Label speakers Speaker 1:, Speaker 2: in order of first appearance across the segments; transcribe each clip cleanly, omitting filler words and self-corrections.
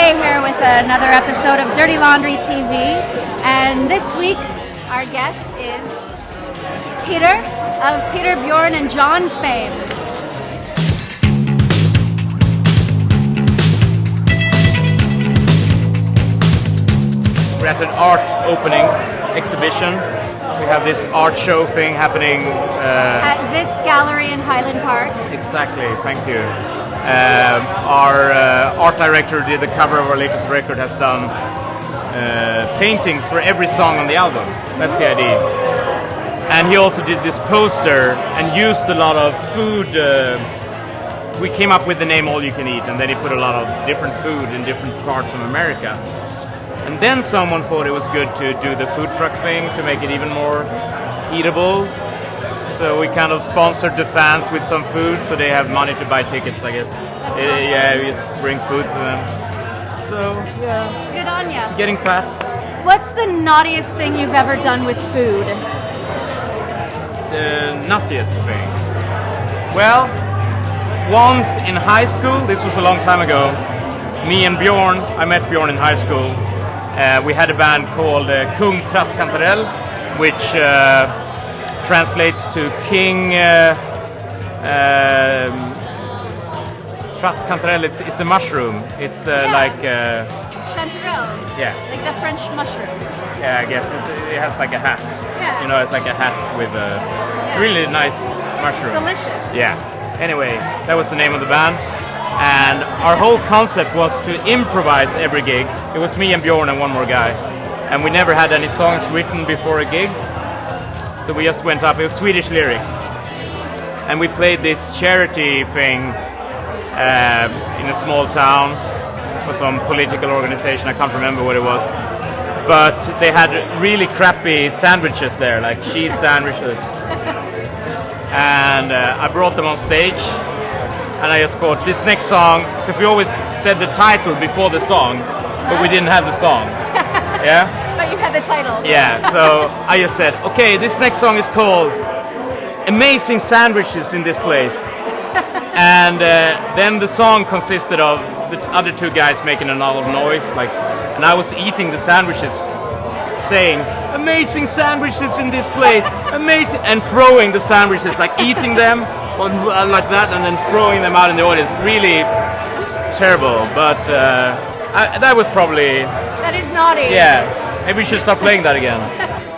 Speaker 1: Kay here with another episode of Dirty Laundry TV, and this week our guest is Peter of Peter, Bjorn, and John fame.
Speaker 2: We're at an art opening exhibition. We have this art show thing happening
Speaker 1: At this gallery in Highland Park.
Speaker 2: Exactly, thank you. Our art director who did the cover of our latest record has done paintings for every song on the album. That's the idea. And he also did this poster and used a lot of food. We came up with the name All You Can Eat, and then he put a lot of different food in different parts of America. And then someone thought it was good to do the food truck thing to make it even more eatable. So we kind of sponsored the fans with some food so they have money to buy tickets, I guess. Yeah, we just bring food to them. So, yeah.
Speaker 1: Good on ya.
Speaker 2: Getting fat.
Speaker 1: What's the naughtiest thing you've ever done with food?
Speaker 2: The nuttiest thing. Well, once in high school, this was a long time ago, me and Bjorn, I met Bjorn in high school. We had a band called Kung Trattkantarell, which translates to King Trattkantarell. It's a mushroom. It's like
Speaker 1: Chanterelle.
Speaker 2: Yeah.
Speaker 1: Like the French mushrooms.
Speaker 2: Yeah, I guess it has like a hat.
Speaker 1: Yeah.
Speaker 2: You know, it's like a hat with a really nice mushroom.
Speaker 1: Delicious.
Speaker 2: Yeah. Anyway, that was the name of the band. And our whole concept was to improvise every gig. It was me and Bjorn and one more guy. And we never had any songs written before a gig. So we just went up. It was Swedish lyrics. And we played this charity thing in a small town for some political organization. I can't remember what it was. But they had really crappy sandwiches there, like cheese sandwiches. And I brought them on stage. And I just thought, this next song, because we always said the title before the song, but we didn't have the song. Yeah?
Speaker 1: But you had the title.
Speaker 2: Yeah, so I just said, okay, this next song is called Amazing Sandwiches in This Place. And then the song consisted of the other two guys making a lot of noise, and I was eating the sandwiches, saying, amazing sandwiches in this place, amazing, and throwing the sandwiches, like eating them, like that, and then throwing them out in the audience. Really terrible, but that was probably...
Speaker 1: That is naughty.
Speaker 2: Yeah, maybe we should start playing that again.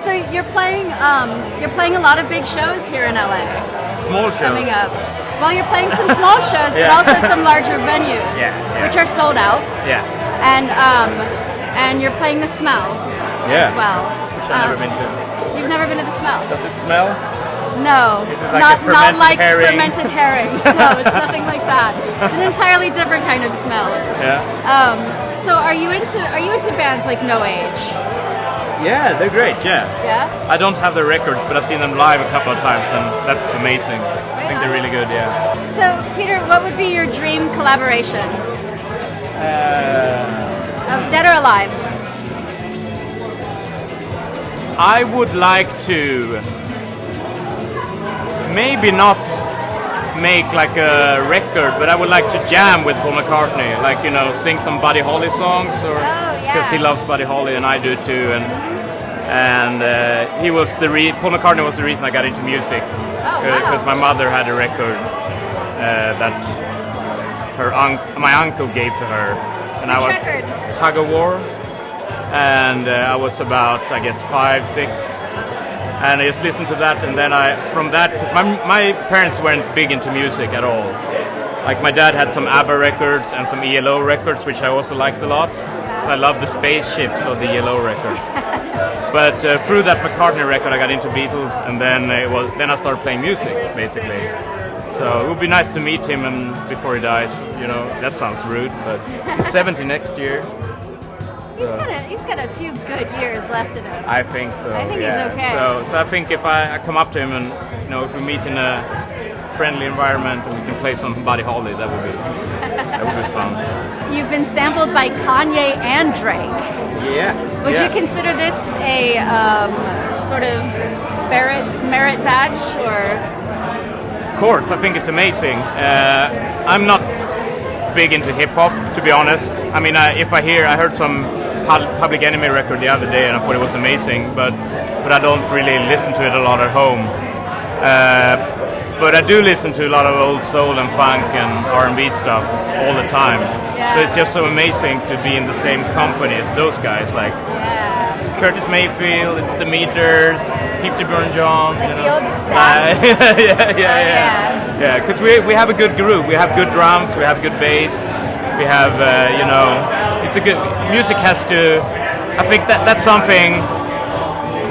Speaker 1: So you're playing a lot of big shows here in LA.
Speaker 2: Small shows.
Speaker 1: Coming up. Well, you're playing some small shows, but also some larger venues, which are sold out.
Speaker 2: Yeah.
Speaker 1: And you're playing the Smells as well.
Speaker 2: Which I've never been to.
Speaker 1: You've never been to the Smells?
Speaker 2: Does it smell?
Speaker 1: No,
Speaker 2: Is it like
Speaker 1: not like
Speaker 2: herring?
Speaker 1: fermented herring. No, it's nothing like that. It's an entirely different kind of smell.
Speaker 2: Yeah.
Speaker 1: So are you into bands like No Age?
Speaker 2: Yeah, they're great. Yeah.
Speaker 1: Yeah.
Speaker 2: I don't have their records, but I've seen them live a couple of times, and that's amazing. I think they're really good. Yeah.
Speaker 1: So Peter, what would be your dream collaboration? Of Dead or Alive?
Speaker 2: I would like to maybe not make like a record, but I would like to jam with Paul McCartney, like, you know, sing some Buddy Holly songs, or because he loves Buddy Holly and I do too, and he was Paul McCartney was the reason I got into music, because my mother had a record that my uncle gave to her, and I was Tug of War, and I was about, I guess, 5, 6. And I just listened to that, and then from that, because my parents weren't big into music at all. Like, my dad had some ABBA records and some ELO records, which I also liked a lot. So I loved the spaceships of the ELO records. But through that McCartney record, I got into Beatles, and then I started playing music, basically. So it would be nice to meet him before he dies. You know, that sounds rude, but he's 70 next year.
Speaker 1: He's got a few good years left in him.
Speaker 2: I think so.
Speaker 1: I think he's okay.
Speaker 2: So I think if I come up to him and, you know, if we meet in a friendly environment and we can play some Buddy Holly, that would be fun.
Speaker 1: You've been sampled by Kanye and Drake.
Speaker 2: Yeah.
Speaker 1: Would you consider this a sort of merit badge, or?
Speaker 2: Of course, I think it's amazing. I'm not big into hip hop, to be honest. I mean, I heard some Public Enemy record the other day, and I thought it was amazing, but I don't really listen to it a lot at home. But I do listen to a lot of old soul and funk and R&B stuff all the time.
Speaker 1: Yeah.
Speaker 2: So it's just so amazing to be in the same company as those guys. Like it's Curtis Mayfield, it's the Meters, it's Bjorn, John.
Speaker 1: Like the old stacks.
Speaker 2: Yeah. Because we have a good group. We have good drums. We have good bass. We have it's a good music has to. I think that's something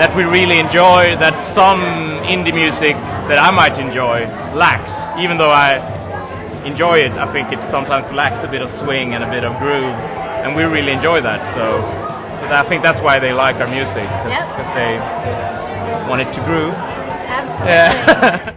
Speaker 2: that we really enjoy. That some indie music that I might enjoy lacks. Even though I enjoy it, I think it sometimes lacks a bit of swing and a bit of groove, and we really enjoy that. So I think that's why they like our music, because they want it to groove.
Speaker 1: Absolutely.
Speaker 2: Yeah.